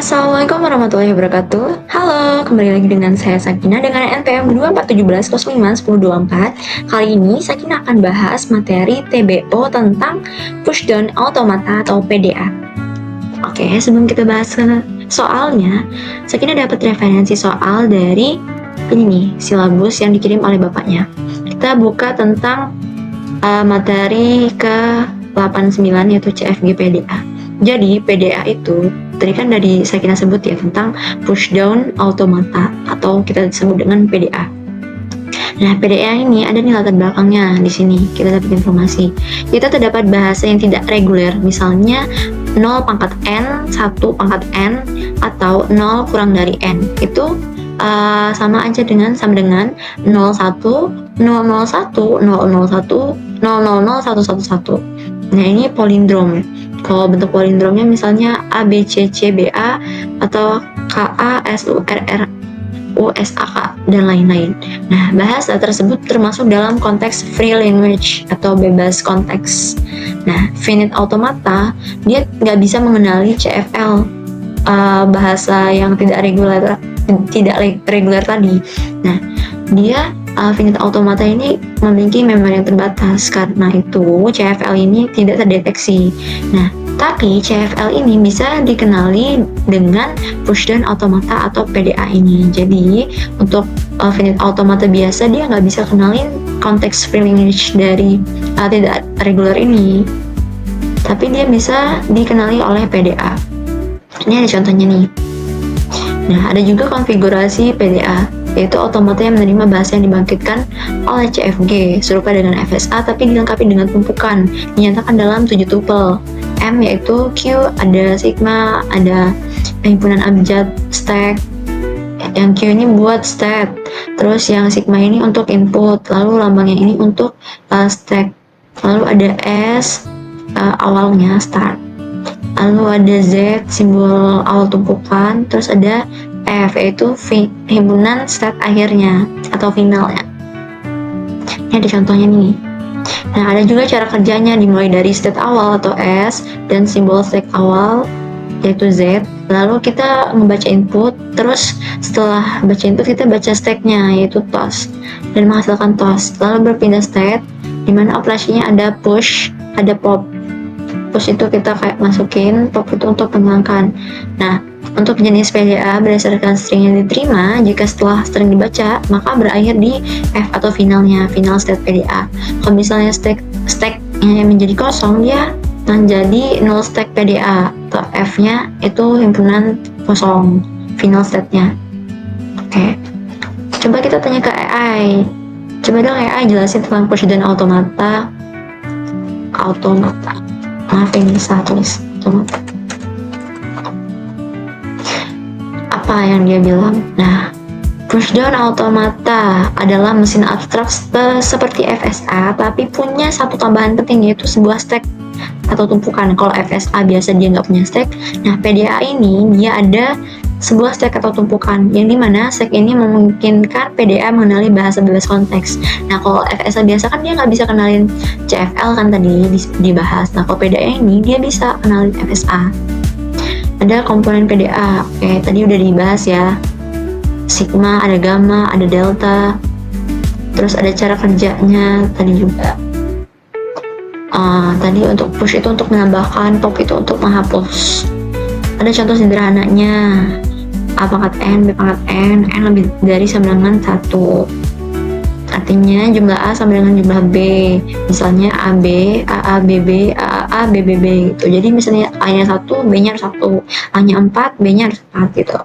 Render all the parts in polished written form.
Assalamualaikum warahmatullahi wabarakatuh. Halo, kembali lagi dengan saya Sakina dengan NPM 2417051024. Kali ini Sakina akan bahas materi TBO tentang pushdown automata atau PDA. Oke, sebelum kita bahas soalnya, Sakina dapat referensi soal dari ini nih, silabus yang dikirim oleh bapaknya. Kita buka tentang materi ke-89 yaitu CFG PDA. Jadi PDA itu tadi kan dari Sakina sebut ya tentang pushdown automata atau kita sebut dengan PDA. Nah, PDA ini ada nih latar belakangnya di sini. Kita dapat informasi. Kita terdapat bahasa yang tidak reguler, misalnya 0 pangkat n, 1 pangkat n, atau 0 kurang dari n. Itu sama dengan 01, 001, 001, 000, 111. Nah, ini palindrom. Kalau bentuk palindromnya misalnya A, B, C, C, B, A, atau K, A, S, U, R, R, U, S, A, K, dan lain-lain. Nah, bahasa tersebut termasuk dalam konteks free language atau bebas konteks. Nah, finite automata, dia nggak bisa mengenali CFL, bahasa yang tidak reguler tadi. Nah, dia finite automata ini memiliki memori yang terbatas, karena itu CFL ini tidak terdeteksi. Nah, tapi CFL ini bisa dikenali dengan pushdown automata atau PDA ini. Jadi untuk finite automata biasa dia nggak bisa kenalin konteks free language dari tidak reguler ini, tapi dia bisa dikenali oleh PDA. Ini ada contohnya nih. Nah, ada juga konfigurasi PDA, yaitu otomata yang menerima bahasa yang dibangkitkan oleh CFG, serupa dengan FSA tapi dilengkapi dengan tumpukan, dinyatakan dalam 7 tupel. M yaitu Q, ada sigma, ada himpunan abjad stack. Yang Q ini buat state, terus yang sigma ini untuk input, lalu lambangnya ini untuk stack. Lalu ada S, awalnya start. Lalu ada Z, simbol awal tumpukan, terus ada F yaitu himpunan state akhirnya atau finalnya. Ini ada contohnya nih. Nah, ada juga cara kerjanya, dimulai dari state awal atau S dan simbol stack awal yaitu Z. Lalu kita membaca input, terus setelah baca input kita baca stacknya yaitu toast dan menghasilkan toast. Lalu berpindah state, dimana operasinya ada push, ada pop. Push itu kita kayak masukin, pop itu untuk menghilangkan. Nah, untuk jenis PDA berdasarkan string yang diterima, jika setelah string dibaca, maka berakhir di F atau finalnya, final state PDA. Kalau misalnya stacknya menjadi kosong, dia menjadi null stack PDA, atau F-nya itu himpunan kosong, final state-nya. Oke. Coba kita tanya ke AI. Coba dong AI jelasin tentang pushdown automata. Maaf ini salah tulis. Apa yang dia bilang? Nah, pushdown automata adalah mesin abstrak seperti FSA, tapi punya satu tambahan penting, yaitu sebuah stack atau tumpukan. Kalau FSA biasa dia nggak punya stack. Nah, PDA ini dia ada sebuah stack atau tumpukan, yang dimana stack ini memungkinkan PDA mengenali bahasa bebas konteks. Nah, kalau FSA biasa kan dia nggak bisa kenalin CFL kan tadi dibahas. Nah, kalau PDA ini dia bisa kenalin FSA. Ada komponen PDA, oke tadi udah dibahas ya. Sigma, ada gamma, ada delta. Terus ada cara kerjanya tadi juga. Tadi untuk push itu untuk menambahkan, pop itu untuk menghapus. Ada contoh sederhananya. A pangkat N, B pangkat N lebih dari sama dengan 1. Artinya jumlah A sama dengan jumlah B. Misalnya AB, AA, BB, AAA, BBB gitu. Jadi misalnya A-nya 1, B-nya 1. A-nya 4, B-nya 4 gitu.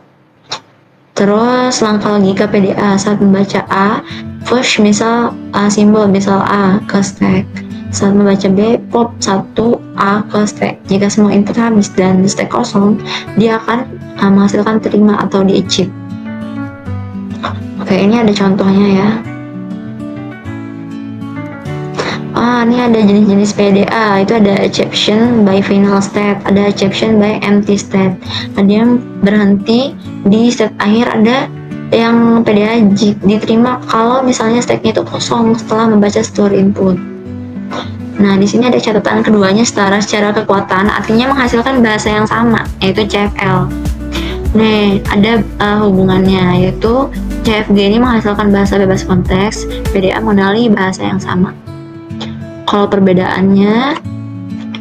Terus langkah logika PDA saat membaca A, push misal simbol misal A ke stack. Saat membaca B, pop 1 A ke stack. Jika semua input habis dan stack kosong, dia akan menghasilkan terima atau di-achieve. Oke, ini ada contohnya ya. Ini ada jenis-jenis PDA, itu ada exception by final state, ada exception by empty state. Ada yang berhenti di state akhir, ada yang PDA diterima kalau misalnya state-nya itu kosong setelah membaca store input. Nah, di sini ada catatan keduanya setara secara kekuatan, artinya menghasilkan bahasa yang sama, yaitu CFL. Nih, ada hubungannya, yaitu CFG ini menghasilkan bahasa bebas konteks, PDA mengenali bahasa yang sama. Kalau perbedaannya,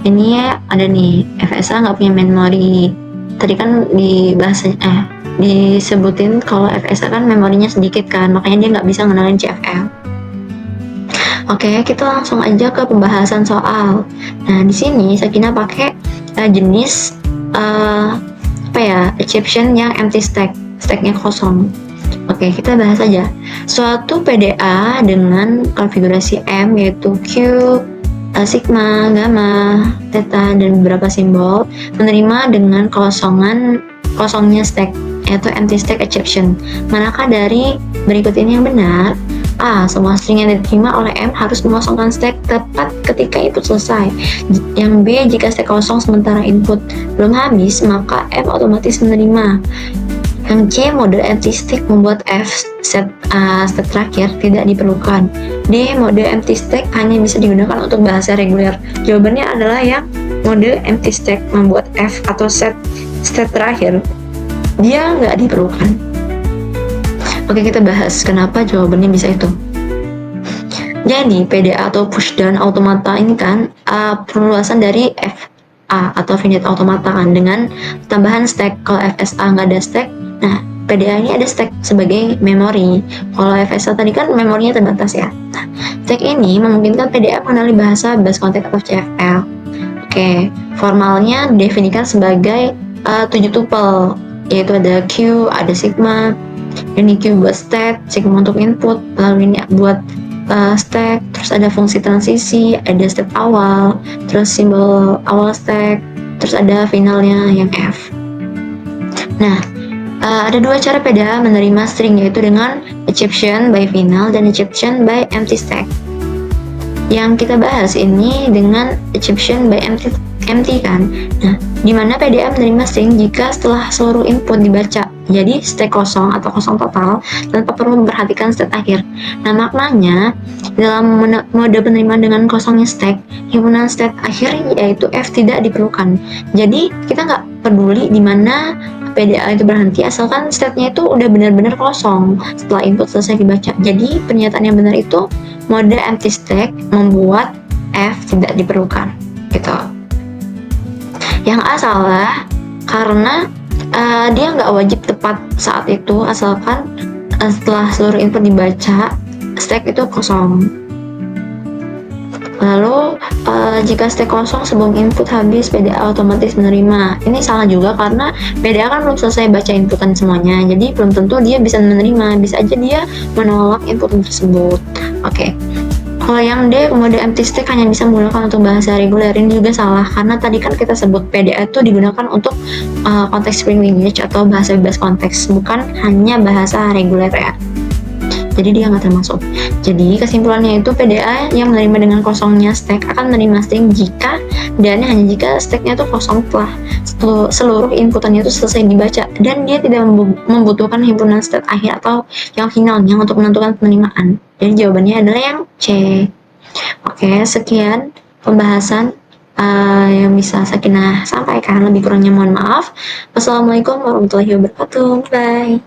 ini ada nih, FSA nggak punya memori. Tadi kan disebutin kalau FSA kan memorinya sedikit kan, makanya dia nggak bisa ngenalin CFL. Oke, kita langsung aja ke pembahasan soal. Nah, di sini Sakina pakai jenis exception yang empty stack, stacknya kosong. Oke, kita bahas aja. Suatu PDA dengan konfigurasi M yaitu Q, sigma, gamma, theta, dan beberapa simbol menerima dengan kosongnya stack yaitu empty stack exception. Manakah dari berikut ini yang benar? A. Semua string yang diterima oleh M harus mengosongkan stack tepat ketika input selesai. Yang B. Jika stack kosong sementara input belum habis, maka M otomatis menerima. Yang C. Mode empty stack membuat F stack terakhir tidak diperlukan. D. Mode empty stack hanya bisa digunakan untuk bahasa reguler. Jawabannya adalah yang mode empty stack membuat F atau set terakhir dia nggak diperlukan. Oke, kita bahas kenapa jawabannya bisa itu. Jadi, PDA atau pushdown automata ini kan perluasan dari FA atau finite automata kan, dengan tambahan stack. Kalau FSA nggak ada stack, nah PDA ini ada stack sebagai memori. Kalau FSA tadi kan memorinya terbatas ya. Nah, stack ini memungkinkan PDA mengenali bahasa bebas konteks atau CFL. Oke, formalnya didefinisikan sebagai 7 tuple, yaitu ada Q, ada sigma. Ini Q buat stack, sigma untuk input, lalu ini buat stack, terus ada fungsi transisi, ada step awal, terus simbol awal stack, terus ada finalnya yang F. Nah, ada dua cara PDA menerima string, yaitu dengan exception by final dan exception by empty stack. Yang kita bahas ini dengan exception by empty kan. Nah, di mana PDA menerima string jika setelah seluruh input dibaca, jadi stack kosong atau kosong total tanpa perlu memperhatikan state akhir. Nah, maknanya dalam mode penerimaan dengan kosongnya stack, himpunan state akhir yaitu F tidak diperlukan. Jadi kita nggak peduli di mana PDA itu berhenti, asalkan state-nya itu udah benar-benar kosong setelah input selesai dibaca. Jadi pernyataan yang benar itu mode empty stack membuat F tidak diperlukan gitu. Yang A salah karena dia nggak wajib tepat saat itu, asalkan setelah seluruh input dibaca stack itu kosong. Lalu jika stack kosong sebelum input habis, PDA otomatis menerima. Ini salah juga karena PDA kan belum selesai baca inputan semuanya, jadi belum tentu dia bisa menerima, bisa aja dia menolak input tersebut. Oke. Kalau yang D, mode empty stack hanya bisa menggunakan untuk bahasa reguler, ini juga salah karena tadi kan kita sebut PDA itu digunakan untuk konteks string lineage atau bahasa bebas konteks, bukan hanya bahasa reguler ya. Jadi dia nggak termasuk. Jadi kesimpulannya itu PDA yang menerima dengan kosongnya stack akan menerima string jika dan hanya jika stacknya itu kosong setelah seluruh inputannya itu selesai dibaca, dan dia tidak membutuhkan himpunan state akhir atau yang finalnya untuk menentukan penerimaan. Jadi jawabannya adalah yang C. Oke, sekian pembahasan yang bisa Sakinah sampaikan. Lebih kurangnya mohon maaf. Wassalamualaikum warahmatullahi wabarakatuh. Bye.